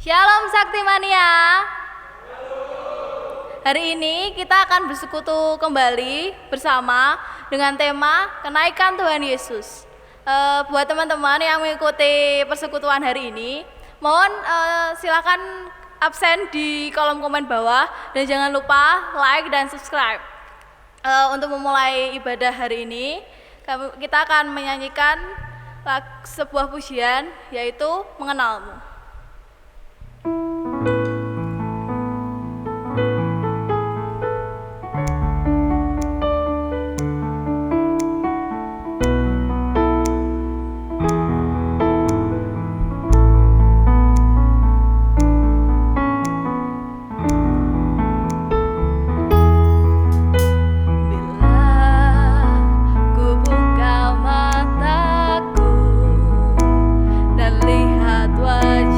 Shalom Saktimania. Hari ini kita akan bersekutu kembali bersama dengan tema kenaikan Tuhan Yesus. Buat teman-teman yang mengikuti persekutuan hari ini, mohon silakan absen di kolom komen bawah dan jangan lupa like dan subscribe. Untuk memulai ibadah hari ini, kita akan menyanyikan sebuah pujian yaitu Mengenalmu. Lihat wajah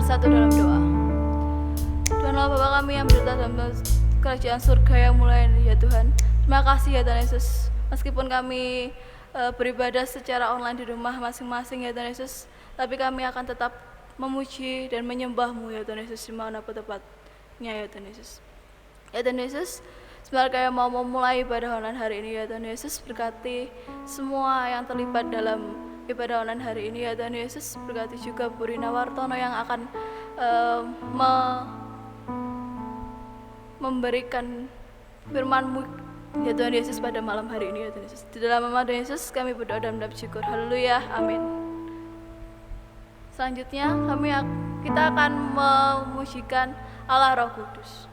bersatu dalam doa. Tuhanlah Bapa kami yang berada dalam kerajaan surga yang mulai, ya Tuhan. Terima kasih ya Tuhan Yesus. Meskipun kami beribadah secara online di rumah masing-masing ya Tuhan Yesus, tapi kami akan tetap memuji dan menyembah-Mu ya Tuhan Yesus dimanapun tempatnya ya Tuhan Yesus. Ya Tuhan Yesus, sebenarnya kayak mau memulai ibadah online hari ini ya Tuhan Yesus, berkati semua yang terlibat dalam ibadah online hari ini ya Tuhan Yesus. Berkati juga Bu Rina Wartono yang akan memberikan firman-Mu ya Tuhan Yesus pada malam hari ini ya Tuhan Yesus. Di dalam nama Tuhan Yesus kami berdoa dan mengucap syukur. Haleluya, amin. Selanjutnya kita akan memujikan Allah Roh Kudus.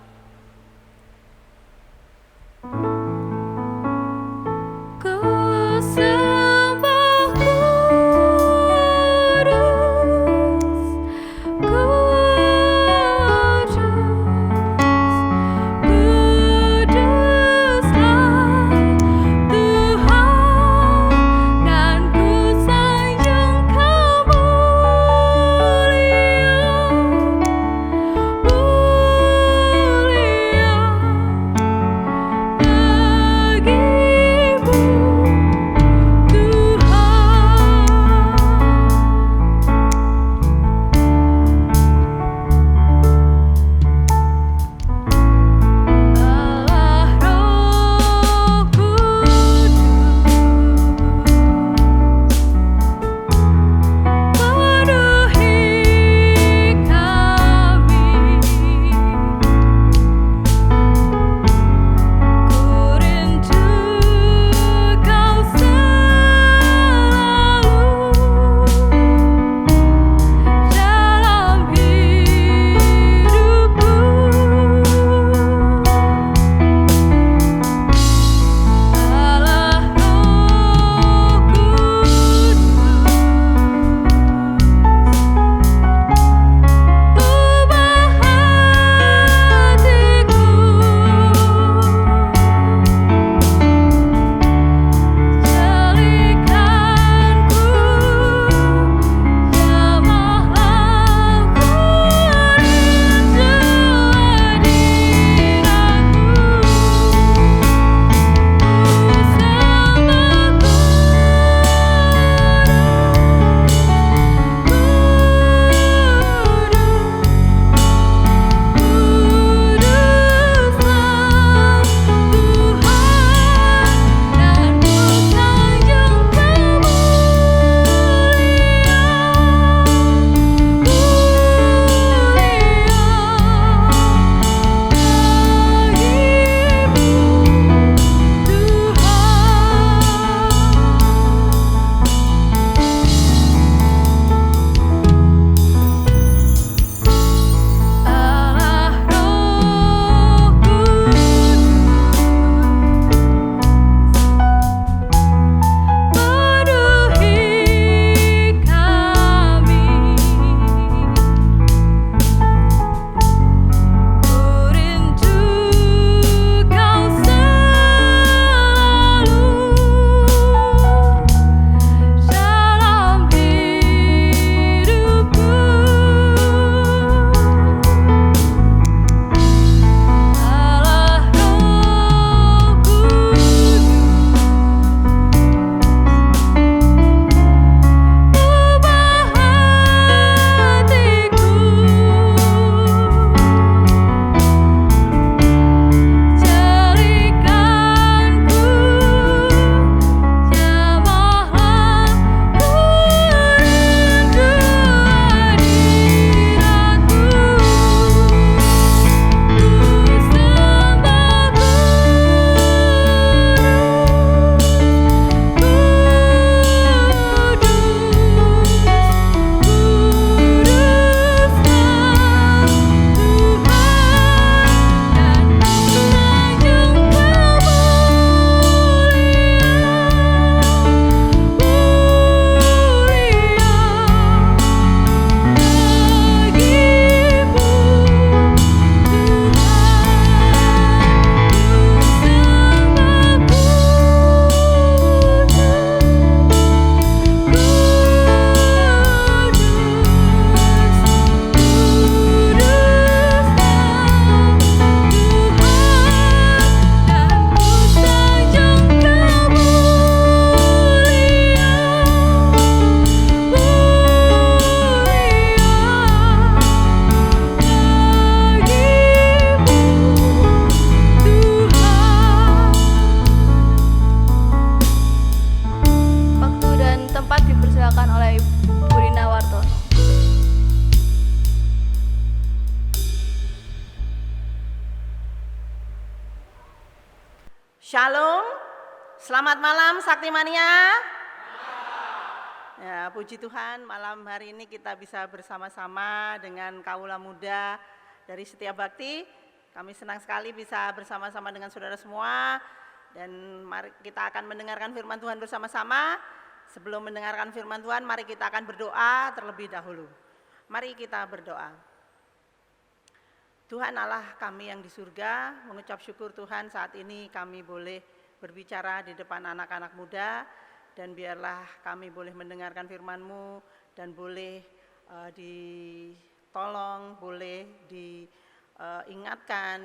Shalom, selamat malam Saktimania. Ya, puji Tuhan malam hari ini kita bisa bersama-sama dengan Kaula Muda dari Setia Bakti. Kami senang sekali bisa bersama-sama dengan saudara semua dan mari kita akan mendengarkan firman Tuhan bersama-sama. Sebelum mendengarkan firman Tuhan, mari kita akan berdoa terlebih dahulu. Mari kita berdoa. Tuhan Allah kami yang di surga, mengucap syukur Tuhan saat ini kami boleh berbicara di depan anak-anak muda dan biarlah kami boleh mendengarkan firman-Mu dan boleh ditolong, boleh diingatkan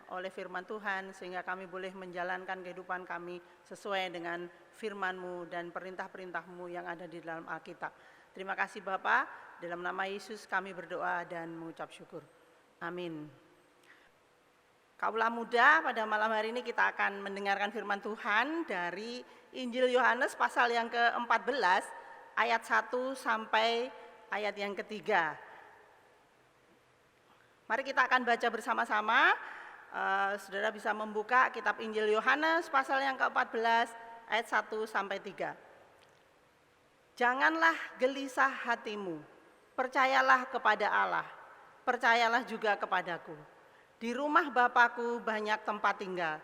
oleh firman Tuhan sehingga kami boleh menjalankan kehidupan kami sesuai dengan firman-Mu dan perintah-perintah-Mu yang ada di dalam Alkitab. Terima kasih Bapa, dalam nama Yesus kami berdoa dan mengucap syukur. Amin. Kaula Muda, pada malam hari ini kita akan mendengarkan firman Tuhan dari Injil Yohanes pasal yang ke-14 ayat 1 sampai ayat yang ketiga. Mari kita akan baca bersama-sama. Saudara bisa membuka kitab Injil Yohanes pasal yang ke-14 ayat 1 sampai 3. Janganlah gelisah hatimu, percayalah kepada Allah. Percayalah juga kepadaku. Di rumah Bapakku banyak tempat tinggal.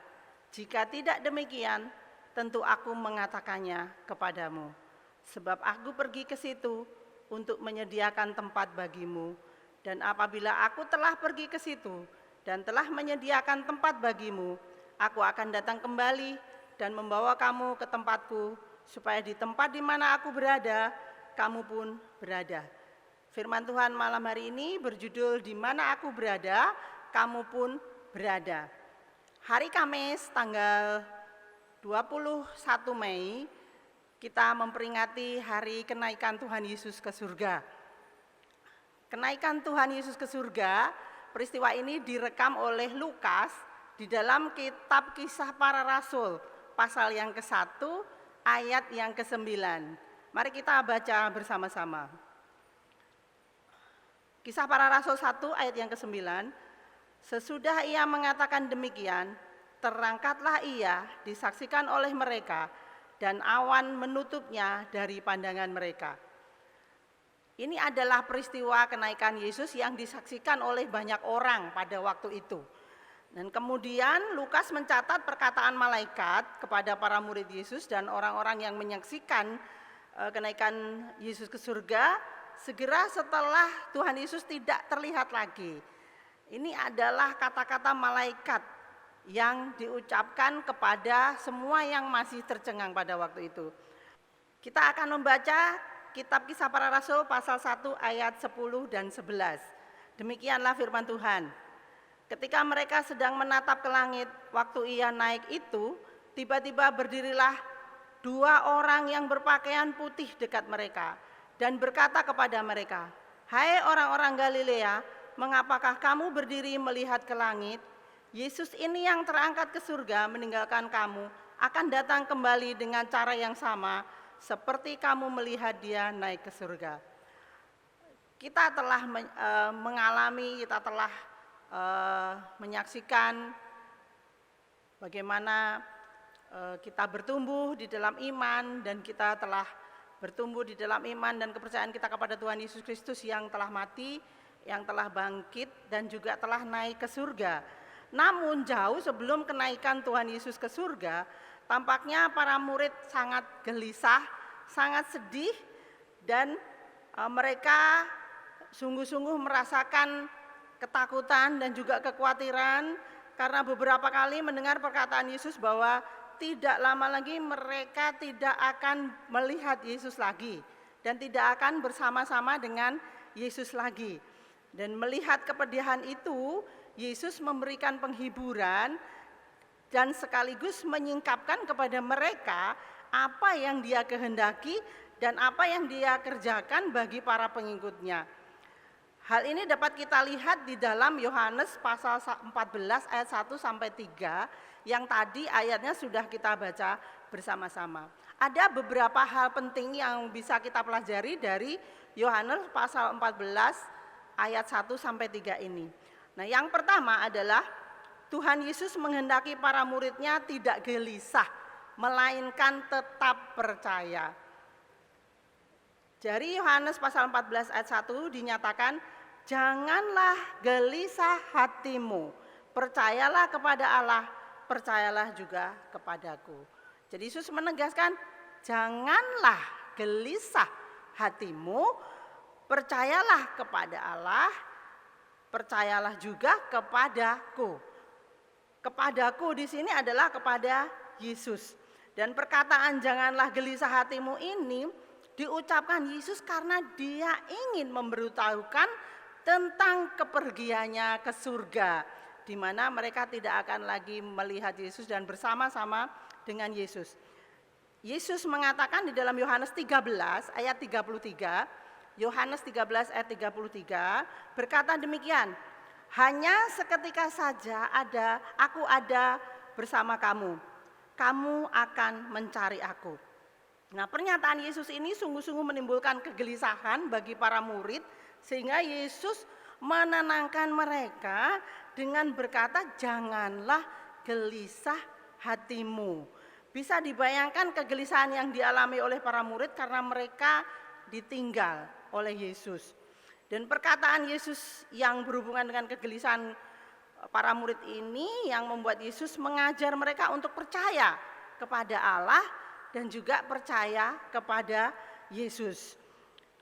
Jika tidak demikian, tentu aku mengatakannya kepadamu. Sebab aku pergi ke situ untuk menyediakan tempat bagimu. Dan apabila aku telah pergi ke situ dan telah menyediakan tempat bagimu, aku akan datang kembali dan membawa kamu ke tempatku, supaya di tempat di mana aku berada, kamu pun berada. Firman Tuhan malam hari ini berjudul Di Mana Aku Berada, Kamu Pun Berada. Hari Kamis tanggal 21 Mei kita memperingati hari kenaikan Tuhan Yesus ke surga. Kenaikan Tuhan Yesus ke surga, peristiwa ini direkam oleh Lukas di dalam kitab Kisah Para Rasul pasal yang ke-1 ayat yang ke-9. Mari kita baca bersama-sama. Kisah Para Rasul 1 ayat yang ke-9, sesudah ia mengatakan demikian, terangkatlah ia disaksikan oleh mereka dan awan menutupnya dari pandangan mereka. Ini adalah peristiwa kenaikan Yesus yang disaksikan oleh banyak orang pada waktu itu. Dan kemudian Lukas mencatat perkataan malaikat kepada para murid Yesus dan orang-orang yang menyaksikan kenaikan Yesus ke surga, segera setelah Tuhan Yesus tidak terlihat lagi. Ini adalah kata-kata malaikat yang diucapkan kepada semua yang masih tercengang pada waktu itu. Kita akan membaca kitab Kisah Para Rasul pasal 1 ayat 10 dan 11. Demikianlah firman Tuhan. Ketika mereka sedang menatap ke langit, waktu ia naik itu, tiba-tiba berdirilah dua orang yang berpakaian putih dekat mereka dan berkata kepada mereka, "Hai orang-orang Galilea, mengapakah kamu berdiri melihat ke langit? Yesus ini yang terangkat ke surga meninggalkan kamu, akan datang kembali dengan cara yang sama, seperti kamu melihat dia naik ke surga." Kita telah mengalami, kita telah menyaksikan bagaimana kita bertumbuh di dalam iman dan kita telah bertumbuh di dalam iman dan kepercayaan kita kepada Tuhan Yesus Kristus yang telah mati, yang telah bangkit dan juga telah naik ke surga. Namun jauh sebelum kenaikan Tuhan Yesus ke surga, tampaknya para murid sangat gelisah, sangat sedih dan mereka sungguh-sungguh merasakan ketakutan dan juga kekhawatiran karena beberapa kali mendengar perkataan Yesus bahwa tidak lama lagi mereka tidak akan melihat Yesus lagi dan tidak akan bersama-sama dengan Yesus lagi. Dan melihat kepedihan itu, Yesus memberikan penghiburan dan sekaligus menyingkapkan kepada mereka apa yang dia kehendaki dan apa yang dia kerjakan bagi para pengikutnya. Hal ini dapat kita lihat di dalam Yohanes pasal 14 ayat 1 sampai 3 yang tadi ayatnya sudah kita baca bersama-sama. Ada beberapa hal penting yang bisa kita pelajari dari Yohanes pasal 14 ayat 1 sampai 3 ini. Nah, yang pertama adalah Tuhan Yesus menghendaki para muridnya tidak gelisah, melainkan tetap percaya. Dari Yohanes pasal 14 ayat 1 dinyatakan, janganlah gelisah hatimu, percayalah kepada Allah, percayalah juga kepadaku. Jadi Yesus menegaskan, janganlah gelisah hatimu, percayalah kepada Allah, percayalah juga kepadaku. Kepadaku di sini adalah kepada Yesus. Dan perkataan janganlah gelisah hatimu ini diucapkan Yesus karena dia ingin memberitahukan tentang kepergiannya ke surga, di mana mereka tidak akan lagi melihat Yesus dan bersama-sama dengan Yesus. Yesus mengatakan di dalam Yohanes 13 ayat 33, Yohanes 13 ayat 33 berkata demikian, hanya seketika saja aku ada bersama kamu, kamu akan mencari aku. Nah, pernyataan Yesus ini sungguh-sungguh menimbulkan kegelisahan bagi para murid, sehingga Yesus menenangkan mereka dengan berkata, janganlah gelisah hatimu. Bisa dibayangkan kegelisahan yang dialami oleh para murid karena mereka ditinggal oleh Yesus. Dan perkataan Yesus yang berhubungan dengan kegelisahan para murid ini yang membuat Yesus mengajar mereka untuk percaya kepada Allah dan juga percaya kepada Yesus.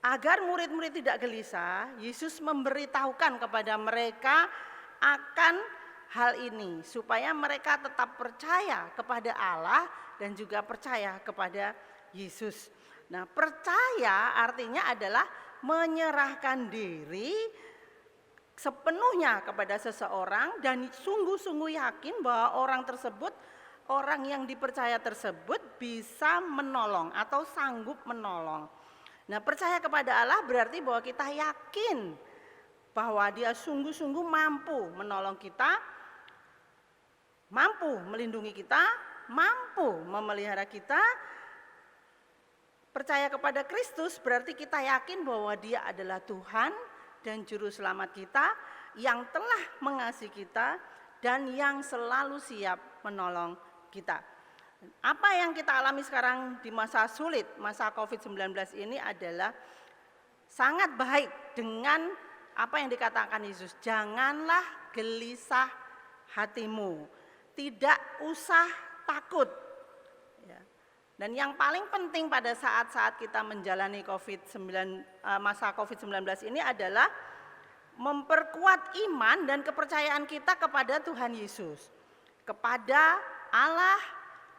Agar murid-murid tidak gelisah, Yesus memberitahukan kepada mereka akan hal ini supaya mereka tetap percaya kepada Allah dan juga percaya kepada Yesus. Nah, percaya artinya adalah menyerahkan diri sepenuhnya kepada seseorang dan sungguh-sungguh yakin bahwa orang yang dipercaya tersebut bisa menolong atau sanggup menolong. Nah, percaya kepada Allah berarti bahwa kita yakin bahwa Dia sungguh-sungguh mampu menolong kita, mampu melindungi kita, mampu memelihara kita. Percaya kepada Kristus berarti kita yakin bahwa Dia adalah Tuhan dan Juru Selamat kita yang telah mengasihi kita dan yang selalu siap menolong kita. Apa yang kita alami sekarang di masa sulit, masa COVID-19 ini adalah sangat baik dengan apa yang dikatakan Yesus. Janganlah gelisah hatimu, tidak usah takut. Dan yang paling penting pada saat-saat kita menjalani masa COVID-19 ini adalah memperkuat iman dan kepercayaan kita kepada Tuhan Yesus, kepada Allah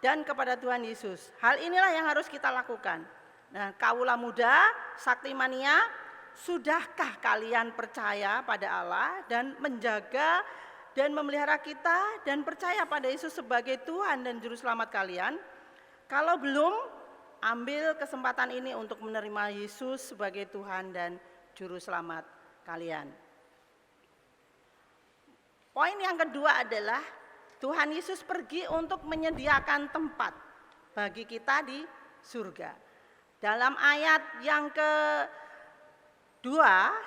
dan kepada Tuhan Yesus. Hal inilah yang harus kita lakukan. Nah, kaula muda, Saktimania, sudahkah kalian percaya pada Allah dan menjaga dan memelihara kita dan percaya pada Yesus sebagai Tuhan dan Juru Selamat kalian? Kalau belum, ambil kesempatan ini untuk menerima Yesus sebagai Tuhan dan Juru Selamat kalian. Poin yang kedua adalah Tuhan Yesus pergi untuk menyediakan tempat bagi kita di surga. Dalam ayat yang kedua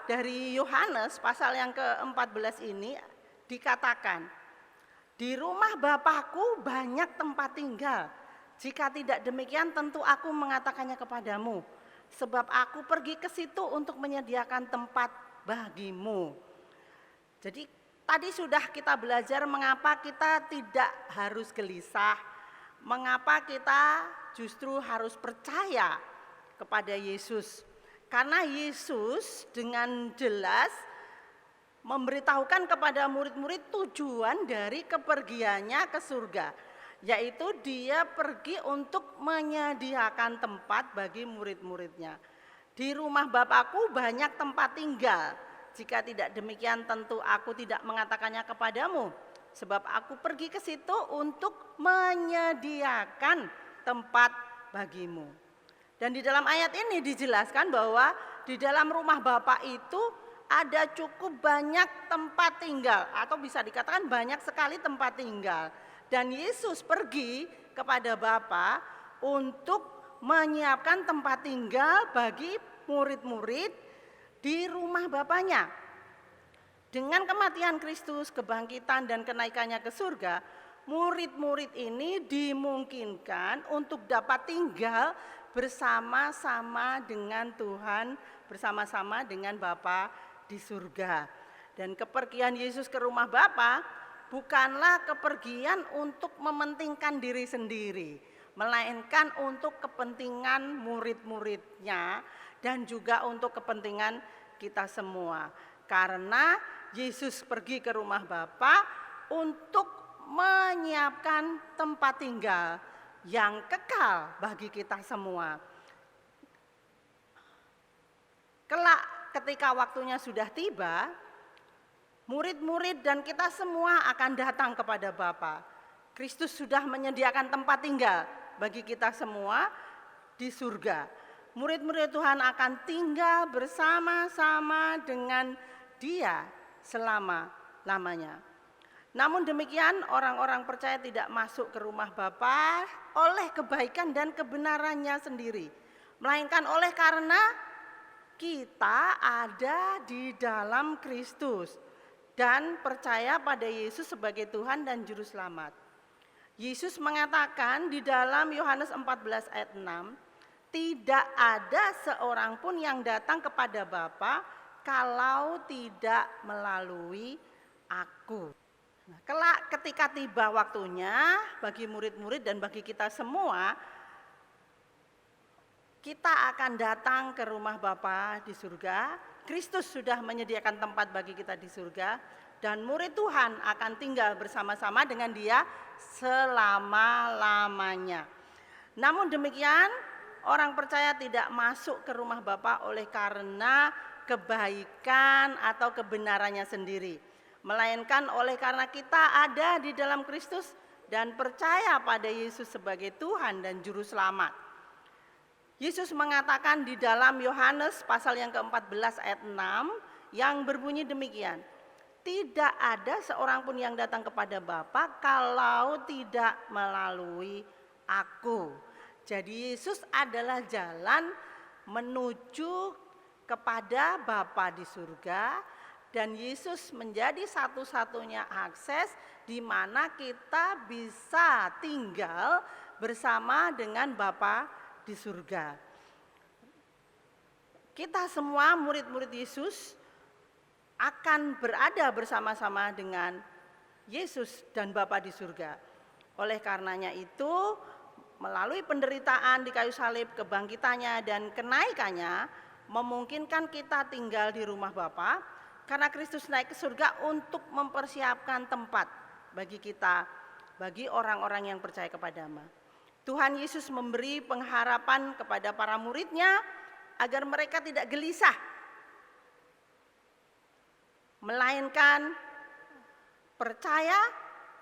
dari Yohanes pasal yang ke-14 ini dikatakan, di rumah Bapakku banyak tempat tinggal. Jika tidak demikian tentu aku mengatakannya kepadamu, sebab aku pergi ke situ untuk menyediakan tempat bagimu. Jadi tadi sudah kita belajar mengapa kita tidak harus gelisah, mengapa kita justru harus percaya kepada Yesus. Karena Yesus dengan jelas memberitahukan kepada murid-murid tujuan dari kepergiannya ke surga, yaitu Dia pergi untuk menyediakan tempat bagi murid-muridnya. Di rumah Bapakku banyak tempat tinggal. Jika tidak demikian tentu aku tidak mengatakannya kepadamu, sebab aku pergi ke situ untuk menyediakan tempat bagimu. Dan di dalam ayat ini dijelaskan bahwa di dalam rumah Bapa itu ada cukup banyak tempat tinggal, atau bisa dikatakan banyak sekali tempat tinggal. Dan Yesus pergi kepada Bapa untuk menyiapkan tempat tinggal bagi murid-murid di rumah Bapaknya. Dengan kematian Kristus, kebangkitan dan kenaikannya ke surga, murid-murid ini dimungkinkan untuk dapat tinggal bersama-sama dengan Tuhan, bersama-sama dengan Bapa di surga. Dan kepergian Yesus ke rumah Bapa bukanlah kepergian untuk mementingkan diri sendiri, melainkan untuk kepentingan murid-muridnya dan juga untuk kepentingan kita semua. Karena Yesus pergi ke rumah Bapa untuk menyiapkan tempat tinggal yang kekal bagi kita semua. Kelak ketika waktunya sudah tiba, murid-murid dan kita semua akan datang kepada Bapa. Kristus sudah menyediakan tempat tinggal bagi kita semua di surga. Murid-murid Tuhan akan tinggal bersama-sama dengan Dia selama-lamanya. Namun demikian, orang-orang percaya tidak masuk ke rumah Bapa oleh kebaikan dan kebenarannya sendiri, melainkan oleh karena kita ada di dalam Kristus dan percaya pada Yesus sebagai Tuhan dan Juru Selamat. Yesus mengatakan di dalam Yohanes 14 ayat 6, tidak ada seorang pun yang datang kepada Bapa kalau tidak melalui aku. Nah, kelak ketika tiba waktunya bagi murid-murid dan bagi kita semua, kita akan datang ke rumah Bapa di surga. Kristus sudah menyediakan tempat bagi kita di surga dan murid Tuhan akan tinggal bersama-sama dengan Dia selama-lamanya. Namun demikian, orang percaya tidak masuk ke rumah Bapa oleh karena kebaikan atau kebenarannya sendiri, melainkan oleh karena kita ada di dalam Kristus dan percaya pada Yesus sebagai Tuhan dan Juru Selamat. Yesus mengatakan di dalam Yohanes pasal yang ke-14 ayat 6 yang berbunyi demikian, tidak ada seorang pun yang datang kepada Bapa kalau tidak melalui aku. Jadi Yesus adalah jalan menuju kepada Bapa di surga dan Yesus menjadi satu-satunya akses di mana kita bisa tinggal bersama dengan Bapa di surga. Kita semua murid-murid Yesus akan berada bersama-sama dengan Yesus dan Bapa di surga. Oleh karenanya itu, melalui penderitaan di kayu salib, kebangkitannya dan kenaikannya memungkinkan kita tinggal di rumah Bapa karena Kristus naik ke surga untuk mempersiapkan tempat bagi kita, bagi orang-orang yang percaya kepada-Nya. Tuhan Yesus memberi pengharapan kepada para muridnya agar mereka tidak gelisah, melainkan percaya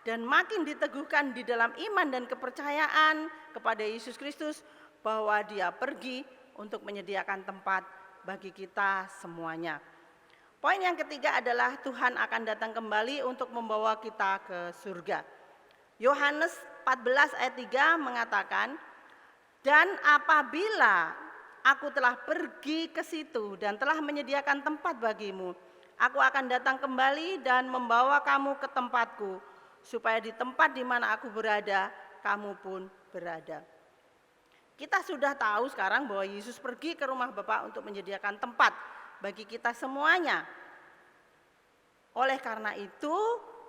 dan makin diteguhkan di dalam iman dan kepercayaan kepada Yesus Kristus bahwa Dia pergi untuk menyediakan tempat bagi kita semuanya. Poin yang ketiga adalah Tuhan akan datang kembali untuk membawa kita ke surga. Yohanes 14 ayat 3 mengatakan, dan apabila aku telah pergi ke situ dan telah menyediakan tempat bagimu, aku akan datang kembali dan membawa kamu ke tempatku, supaya di tempat di mana aku berada, kamu pun berada. Kita sudah tahu sekarang bahwa Yesus pergi ke rumah Bapa untuk menyediakan tempat bagi kita semuanya. Oleh karena itu,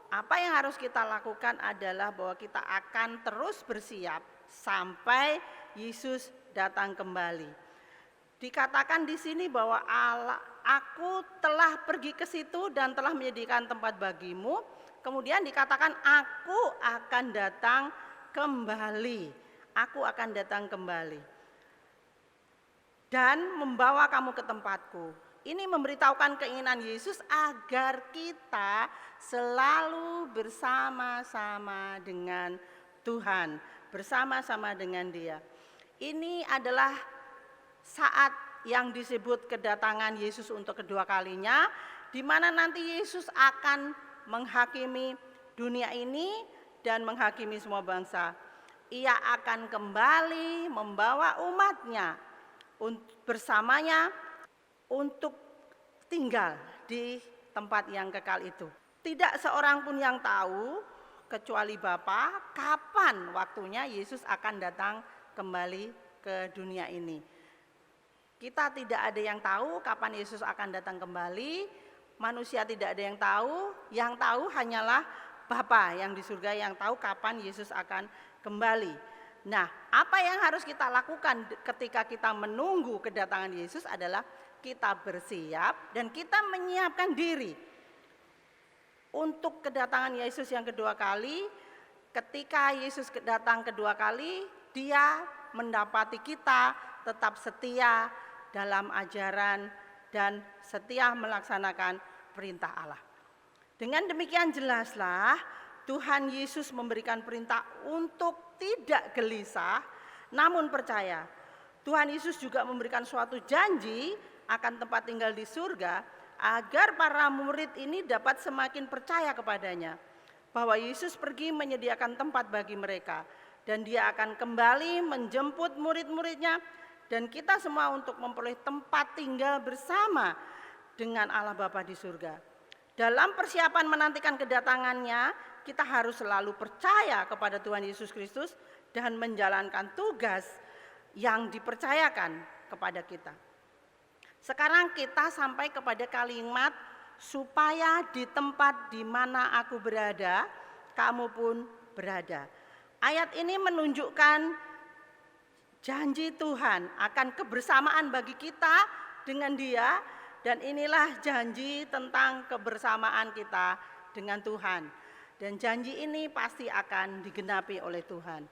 apa yang harus kita lakukan adalah bahwa kita akan terus bersiap sampai Yesus datang kembali. Dikatakan di sini bahwa aku telah pergi ke situ dan telah menyediakan tempat bagimu. Kemudian dikatakan aku akan datang kembali. Aku akan datang kembali dan membawa kamu ke tempatku. Ini memberitahukan keinginan Yesus agar kita selalu bersama-sama dengan Tuhan, bersama-sama dengan Dia. Ini adalah saat yang disebut kedatangan Yesus untuk kedua kalinya, di mana nanti Yesus akan menghakimi dunia ini dan menghakimi semua bangsa. Ia akan kembali membawa umatnya bersamanya untuk tinggal di tempat yang kekal itu. Tidak seorang pun yang tahu kecuali Bapa kapan waktunya Yesus akan datang kembali ke dunia ini. Kita tidak ada yang tahu kapan Yesus akan datang kembali, manusia tidak ada yang tahu hanyalah Bapa yang di surga yang tahu kapan Yesus akan kembali. Nah, apa yang harus kita lakukan ketika kita menunggu kedatangan Yesus adalah kita bersiap dan kita menyiapkan diri untuk kedatangan Yesus yang kedua kali. Ketika Yesus datang kedua kali, Dia mendapati kita tetap setia dalam ajaran dan setia melaksanakan perintah Allah. Dengan demikian jelaslah Tuhan Yesus memberikan perintah untuk tidak gelisah namun percaya. Tuhan Yesus juga memberikan suatu janji akan tempat tinggal di surga agar para murid ini dapat semakin percaya kepadanya, bahwa Yesus pergi menyediakan tempat bagi mereka dan Dia akan kembali menjemput murid-muridnya dan kita semua untuk memperoleh tempat tinggal bersama dengan Allah Bapa di surga. Dalam persiapan menantikan kedatangannya, kita harus selalu percaya kepada Tuhan Yesus Kristus dan menjalankan tugas yang dipercayakan kepada kita. Sekarang kita sampai kepada kalimat supaya di tempat di mana aku berada, kamu pun berada. Ayat ini menunjukkan janji Tuhan akan kebersamaan bagi kita dengan Dia, dan inilah janji tentang kebersamaan kita dengan Tuhan. Dan janji ini pasti akan digenapi oleh Tuhan.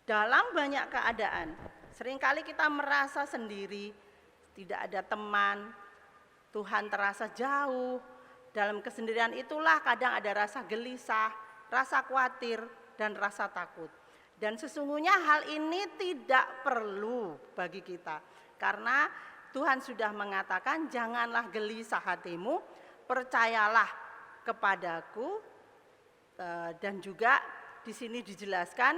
Dalam banyak keadaan, seringkali kita merasa sendiri, tidak ada teman, Tuhan terasa jauh. Dalam kesendirian itulah kadang ada rasa gelisah, rasa khawatir, dan rasa takut. Dan sesungguhnya hal ini tidak perlu bagi kita. Karena Tuhan sudah mengatakan, janganlah gelisah hatimu, percayalah kepadaku. Dan juga di sini dijelaskan,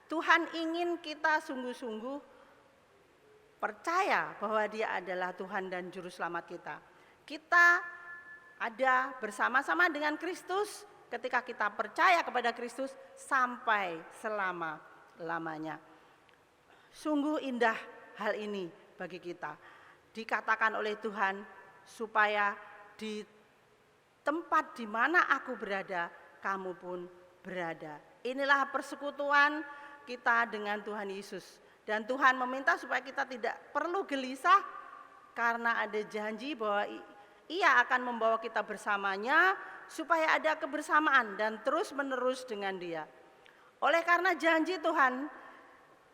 Tuhan ingin kita sungguh-sungguh percaya bahwa Dia adalah Tuhan dan Juru Selamat kita. Kita ada bersama-sama dengan Kristus ketika kita percaya kepada Kristus sampai selama-lamanya. Sungguh indah hal ini bagi kita. Dikatakan oleh Tuhan supaya di tempat di mana aku berada, kamu pun berada. Inilah persekutuan kita dengan Tuhan Yesus. Dan Tuhan meminta supaya kita tidak perlu gelisah karena ada janji bahwa Ia akan membawa kita bersamanya supaya ada kebersamaan dan terus menerus dengan Dia. Oleh karena janji Tuhan,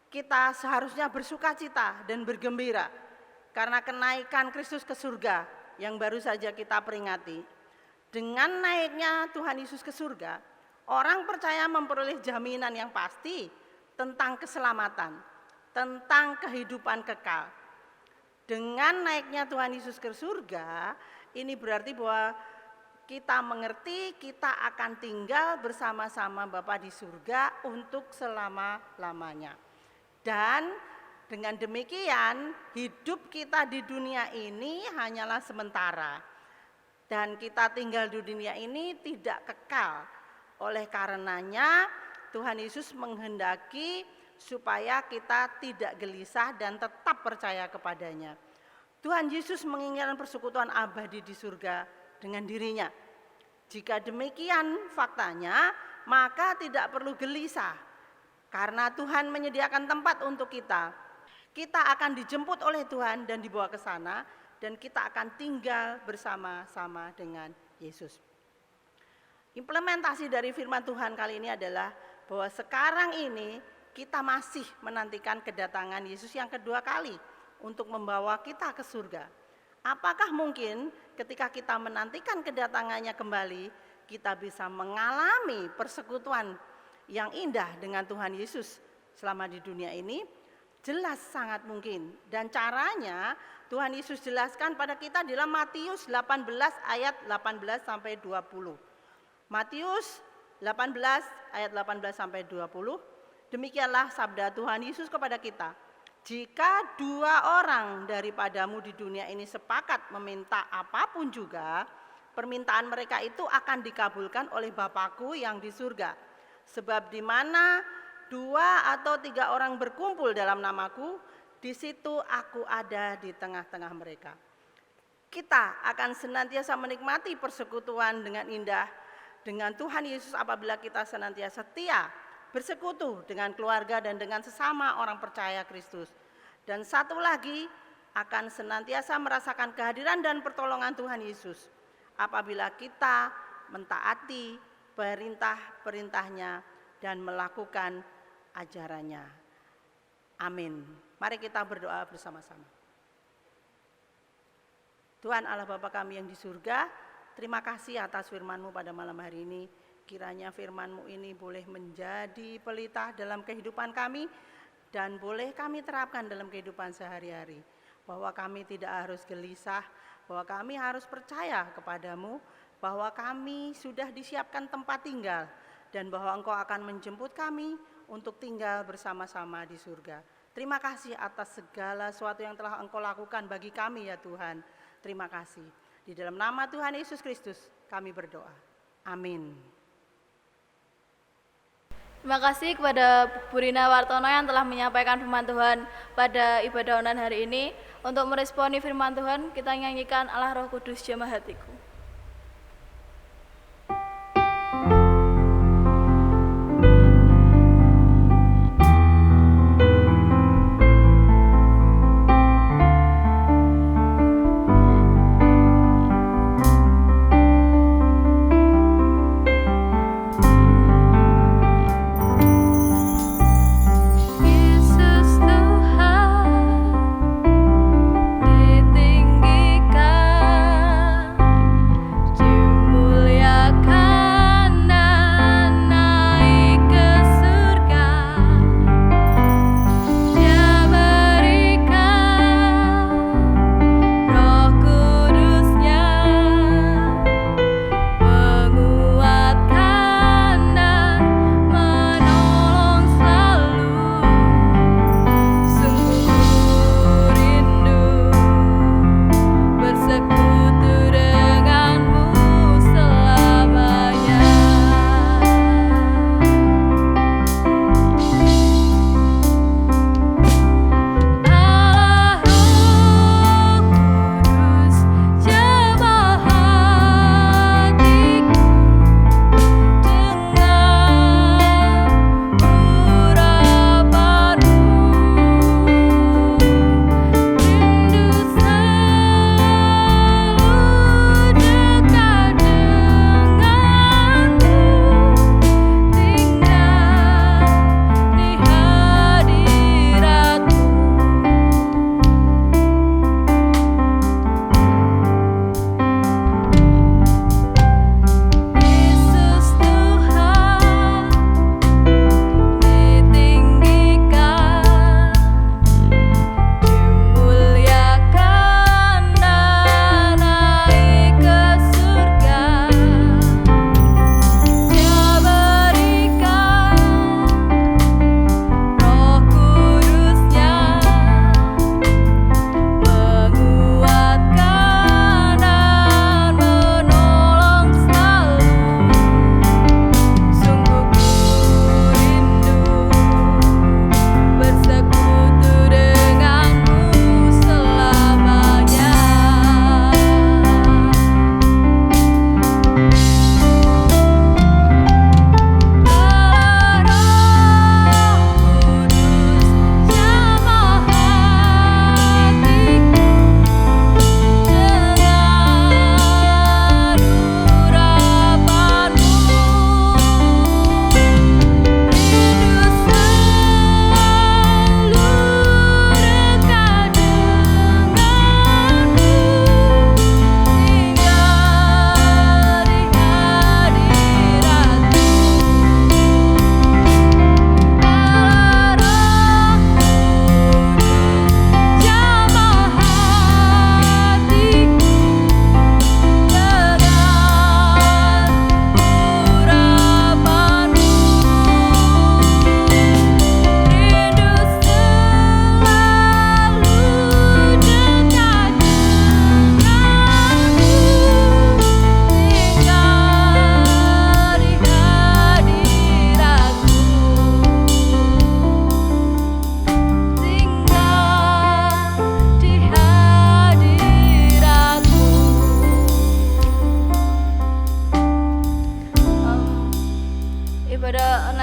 kita seharusnya bersukacita dan bergembira karena kenaikan Kristus ke surga yang baru saja kita peringati. Dengan naiknya Tuhan Yesus ke surga, orang percaya memperoleh jaminan yang pasti tentang keselamatan, tentang kehidupan kekal. Dengan naiknya Tuhan Yesus ke surga, ini berarti bahwa kita mengerti kita akan tinggal bersama-sama Bapa di surga untuk selama-lamanya. Dan dengan demikian hidup kita di dunia ini hanyalah sementara. Dan kita tinggal di dunia ini tidak kekal. Oleh karenanya Tuhan Yesus menghendaki supaya kita tidak gelisah dan tetap percaya kepadanya. Tuhan Yesus menginginkan persekutuan abadi di surga dengan dirinya. Jika demikian faktanya, maka tidak perlu gelisah. Karena Tuhan menyediakan tempat untuk kita. Kita akan dijemput oleh Tuhan dan dibawa ke sana, dan kita akan tinggal bersama-sama dengan Yesus. Implementasi dari firman Tuhan kali ini adalah bahwa sekarang ini kita masih menantikan kedatangan Yesus yang kedua kali untuk membawa kita ke surga. Apakah mungkin ketika kita menantikan kedatangannya kembali, kita bisa mengalami persekutuan yang indah dengan Tuhan Yesus selama di dunia ini? Jelas sangat mungkin. Dan caranya Tuhan Yesus jelaskan pada kita dalam Matius 18 ayat 18 sampai 20. Matius 18 ayat 18 sampai 20. Demikianlah sabda Tuhan Yesus kepada kita. Jika dua orang daripadamu di dunia ini sepakat meminta apapun juga permintaan mereka itu akan dikabulkan oleh Bapakku yang di surga. Sebab di mana 2 atau 3 orang berkumpul dalam namaku, di situ aku ada di tengah-tengah mereka. Kita akan senantiasa menikmati persekutuan dengan indah dengan Tuhan Yesus apabila kita senantiasa setia bersekutu dengan keluarga dan dengan sesama orang percaya Kristus. Dan satu lagi, akan senantiasa merasakan kehadiran dan pertolongan Tuhan Yesus apabila kita mentaati perintah-perintahnya dan melakukan ajarannya. Amin. Mari kita berdoa bersama-sama. Tuhan Allah Bapa kami yang di surga, terima kasih atas firman-Mu pada malam hari ini. Kiranya firman-Mu ini boleh menjadi pelita dalam kehidupan kami dan boleh kami terapkan dalam kehidupan sehari-hari. Bahwa kami tidak harus gelisah, bahwa kami harus percaya kepadamu, bahwa kami sudah disiapkan tempat tinggal, dan bahwa Engkau akan menjemput kami untuk tinggal bersama-sama di surga. Terima kasih atas segala sesuatu yang telah Engkau lakukan bagi kami ya Tuhan. Terima kasih. Di dalam nama Tuhan Yesus Kristus kami berdoa. Amin. Terima kasih kepada Bu Rina Wartono yang telah menyampaikan firman Tuhan pada ibadah online hari ini. Untuk meresponi firman Tuhan, kita nyanyikan Allah Roh Kudus Jamah Hatiku. Ditinggikan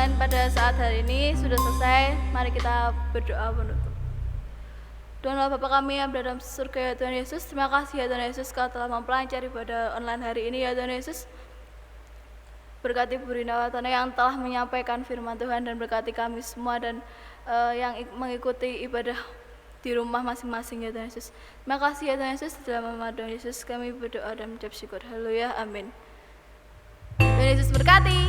online pada saat hari ini sudah selesai. Mari kita berdoa penutup. Tuhan Allah Bapa kami yang berada dalam surga ya Tuhan Yesus, terima kasih ya Tuhan Yesus Kau telah mempelajari ibadah online hari ini ya Tuhan Yesus. Berkati Bu Rina Watana yang telah menyampaikan firman Tuhan dan berkati kami semua dan yang mengikuti ibadah di rumah masing-masing ya Tuhan Yesus. Terima kasih ya Tuhan Yesus, di dalam nama Tuhan Yesus kami berdoa dan mengucap syukur. Haleluya, amin. Tuhan Yesus berkati.